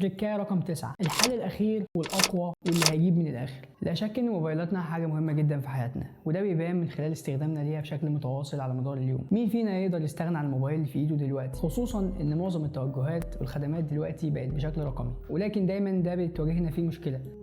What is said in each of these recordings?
تركاية رقم 9، الحل الأخير والأقوى واللي هيجيب من الآخر. لا شك إن موبايلاتنا حاجة مهمة جدا في حياتنا، وده بيبان من خلال استخدامنا ليها بشكل متواصل على مدار اليوم. مين فينا يقدر يستغنى عن الموبايل في إيده دلوقتي؟ خصوصا إن معظم التوجهات والخدمات دلوقتي بقت بشكل رقمي، ولكن دايما ده بتواجهنا فيه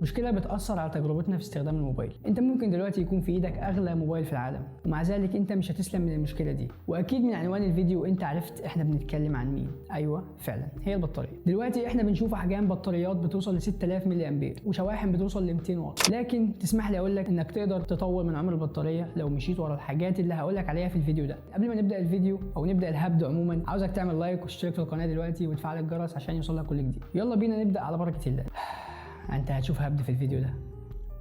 مشكلة بتأثر على تجربتنا في استخدام الموبايل. أنت ممكن دلوقتي يكون في إيدك أغلى موبايل في العالم، ومع ذلك أنت مش هتسلم من المشكلة دي. وأكيد من عنوان الفيديو أنت عرفت إحنا بنتكلم عن مين. أيوه فعلا، هي البطارية. دلوقتي إحنا بنشوف أحجام بطاريات بتوصل ل 6000 ملي امبير وشواحن بتوصل ل 200 واط، لكن تسمح لي اقول لك انك تقدر تطول من عمر البطاريه لو مشيت ورا الحاجات اللي هقول لك عليها في الفيديو ده. قبل ما نبدا الفيديو او نبدا الهبد عموما، عاوزك تعمل لايك واشترك في القناه دلوقتي وتفعل الجرس عشان يوصلك كل جديد. يلا بينا نبدا على بركه الله. انت هتشوف هبد في الفيديو ده.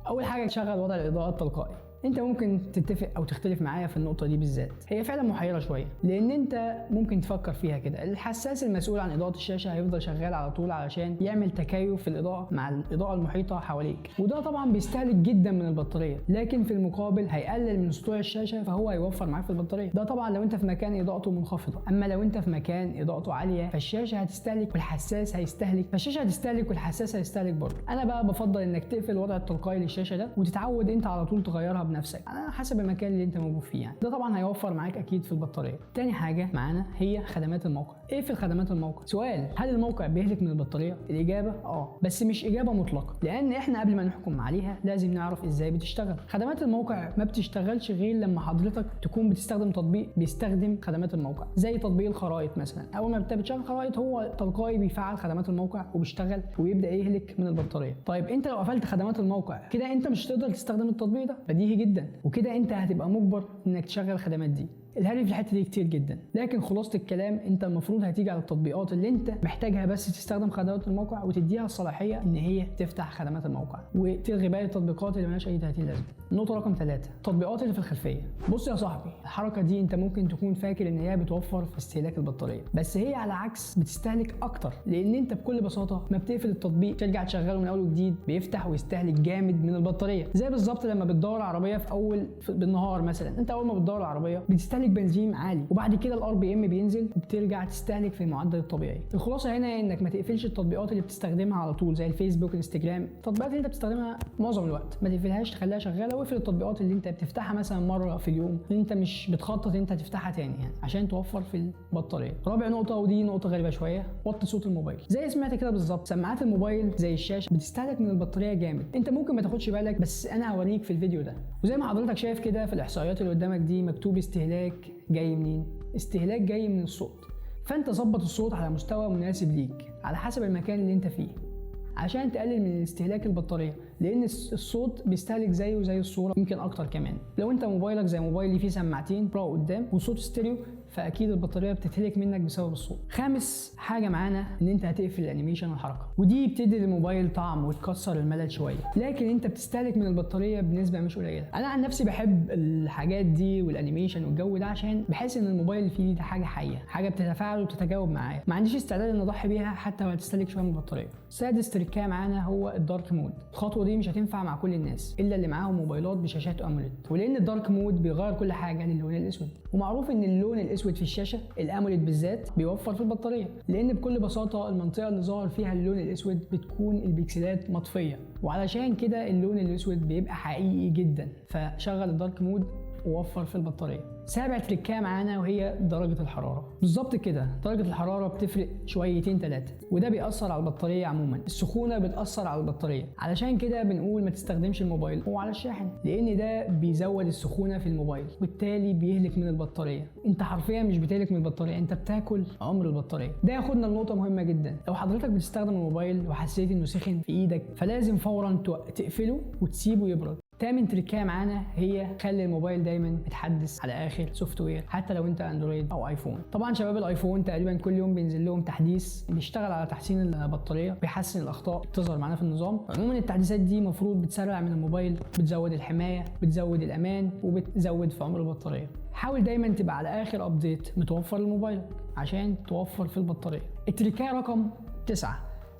اول حاجه تشغل وضع الاضاءه التلقائي. انت ممكن تتفق او تختلف معايا في النقطه دي بالذات، هي فعلا محيره شويه، لان انت ممكن تفكر فيها كده. الحساس المسؤول عن اضاءه الشاشه هيفضل شغال على طول علشان يعمل تكيف في الاضاءه مع الاضاءه المحيطه حواليك، وده طبعا بيستهلك جدا من البطاريه، لكن في المقابل هيقلل من سطوع الشاشه، فهو هيوفر معاك في البطاريه. ده طبعا لو انت في مكان اضاءته منخفضه، اما لو انت في مكان اضاءته عاليه فالشاشه هتستهلك والحساس هيستهلك، فالشاشه هتستهلك والحساس هيستهلك برضه. انا بقى بفضل انك تقفل الوضع التلقائي للشاشه ده وتتعود انت على طول تغيرها بنفسك على حسب المكان اللي انت موجود فيه يعني. ده طبعا هيوفر معاك اكيد في البطاريه. تاني حاجه معانا هي خدمات الموقع. ايه في الخدمات الموقع؟ سؤال، هل الموقع بيهلك من البطاريه؟ الاجابه بس مش اجابه مطلقه، لان احنا قبل ما نحكم عليها لازم نعرف ازاي بتشتغل. خدمات الموقع ما بتشتغلش غير لما حضرتك تكون بتستخدم تطبيق بيستخدم خدمات الموقع، زي تطبيق الخرائط مثلا. اول ما انت بتشغل خرائط هو تلقائي بيفعل خدمات الموقع وبيشتغل ويبدا يهلك من البطاريه. طيب انت لو قفلت خدمات الموقع كده انت مش هتقدر تستخدم التطبيق ده، بديهي جدا، وكده انت هتبقى مجبر انك تشغل الخدمات دي. الهري في الحته دي كتير جدا، لكن خلاصه الكلام انت المفروض هتيجي على التطبيقات اللي انت محتاجها بس تستخدم خدمات الموقع وتديها الصلاحيه ان هي تفتح خدمات الموقع، وتلغي باقي التطبيقات اللي مالهاش اي 30 لازمه. النقطه رقم 3، التطبيقات اللي في الخلفيه. بص يا صاحبي، الحركه دي انت ممكن تكون فاكر ان هي بتوفر في استهلاك البطاريه، بس هي على عكس بتستهلك اكتر، لان انت بكل بساطه ما بتقفل التطبيق ترجع تشغله من اول وجديد بيفتح ويستهلك جامد من البطاريه. زي بالظبط لما بتدور عربيه بالنهار مثلا، انت اول ما بتدور العربيه بتستهلك بنزين عالي، وبعد كده الار بي ام بينزل وبترجع تستهلك في المعدل الطبيعي. الخلاصه هنا انك ما تقفلش التطبيقات اللي بتستخدمها على طول زي الفيسبوك والانستجرام. التطبيقات اللي انت بتستخدمها معظم الوقت ما تقفلهاش، تخليها شغاله، واقفل التطبيقات اللي انت بتفتحها مثلا مره في اليوم انت مش بتخطط انت تفتحها تاني يعني عشان توفر في البطاريه. رابع نقطه، ودي نقطه غريبه شويه، وطي صوت الموبايل. زي سمعت كده بالظبط، سماعات الموبايل زي الشاشه بتستهلك من البطاريه جامد. انت ممكن ما تاخدش بالك، بس انا هوريك في الفيديو ده. وزي ما حضرتك شايف كده في الاحصائيات اللي قدامك دي مكتوب استهلاك جاي منين؟ استهلاك جاي من الصوت. فانت ظبط الصوت على مستوى مناسب ليك على حسب المكان اللي انت فيه عشان تقلل من استهلاك البطاريه، لان الصوت بيستهلك زيه زي الصوره، يمكن اكتر كمان. لو انت موبايلك زي موبايلي فيه سماعتين برا قدام وصوت ستيريو، فاكيد البطاريه بتتهلك منك بسبب الصوت. خامس حاجه معانا ان انت هتقفل الانيميشن والحركه، ودي بتدي للموبايل طعم وتكسر الملل شويه، لكن انت بتستهلك من البطاريه بنسبه مش قليله. انا عن نفسي بحب الحاجات دي والانيميشن والجو ده عشان بحس ان الموبايل فيه ده حاجه حيه، حاجه بتتفاعل وبتتجاوب معايا، ما عنديش استعداد ان اضحي بيها حتى لو تستهلك شويه من البطاريه. سادس تريكايه معانا هو الدارك مود. الخطوه دي مش هتنفع مع كل الناس الا اللي معاهم موبايلات بشاشات اموليد، ولان الدارك مود بيغير كل حاجه للون الاسود، ومعروف ان اللون الاسود في الشاشه الاموليد بالذات بيوفر في البطاريه، لان بكل بساطه المنطقه اللي ظاهر فيها اللون الاسود بتكون البكسلات مطفيه، وعلشان كده اللون الاسود بيبقى حقيقي جدا. فشغل الدارك مود ووفر في البطاريه. سابع تريكايه معانا وهي درجه الحراره. بالظبط كده، درجه الحراره بتفرق شويتين ثلاثه، وده بيأثر على البطاريه عموما. السخونه بتأثر على البطاريه، علشان كده بنقول ما تستخدمش الموبايل هو على الشاحن، لان ده بيزود السخونه في الموبايل وبالتالي بيهلك من البطاريه. انت حرفيا مش بتهلك من البطاريه، انت بتاكل عمر البطاريه. ده ياخدنا لنقطه مهمه جدا. لو حضرتك بتستخدم الموبايل وحسيت انه سخن في ايدك فلازم فورا تقفله وتسيبه يبرد. تامن تريكايه معانا هي خلي الموبايل دايما متحدث على اخر سوفت وير، حتى لو انت اندرويد او ايفون. طبعا شباب الايفون تقريبا كل يوم بينزل لهم تحديث بيشتغل على تحسين البطاريه، بيحسن الاخطاء اللي بتظهر معانا في النظام. عموما التحديثات دي المفروض بتسرع من الموبايل، بتزود الحمايه، بتزود الامان، وبتزود في عمر البطاريه. حاول دايما تبقى على اخر ابديت متوفر للموبايل عشان توفر في البطاريه. التريكايه رقم 9،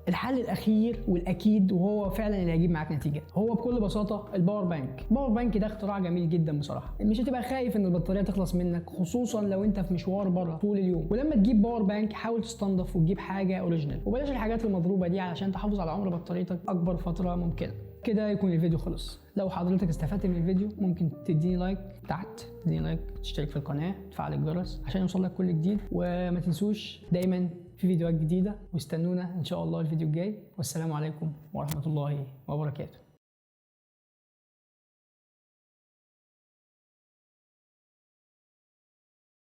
الحل الاخير والاكيد وهو فعلا اللي هيجيب معاك نتيجه هو بكل بساطه الباور بانك. الباور بانك ده اختراع جميل جدا بصراحه، مش هتبقى خايف ان البطاريه تخلص منك خصوصا لو انت في مشوار بره طول اليوم. ولما تجيب باور بانك حاول تستنضف وتجيب حاجه اوريجينال وبلاش الحاجات المضروبه دي علشان تحافظ على عمر بطاريتك اكبر فتره ممكنه. كده يكون الفيديو خلص. لو حضرتك استفدت من الفيديو ممكن تديني لايك تحت، تديني لايك، تشترك في القناه، تفعل الجرس عشان يوصلك كل جديد، وما تنسوش دايما في فيديوهات جديده واستنونا ان شاء الله الفيديو الجاي. والسلام عليكم ورحمه الله وبركاته.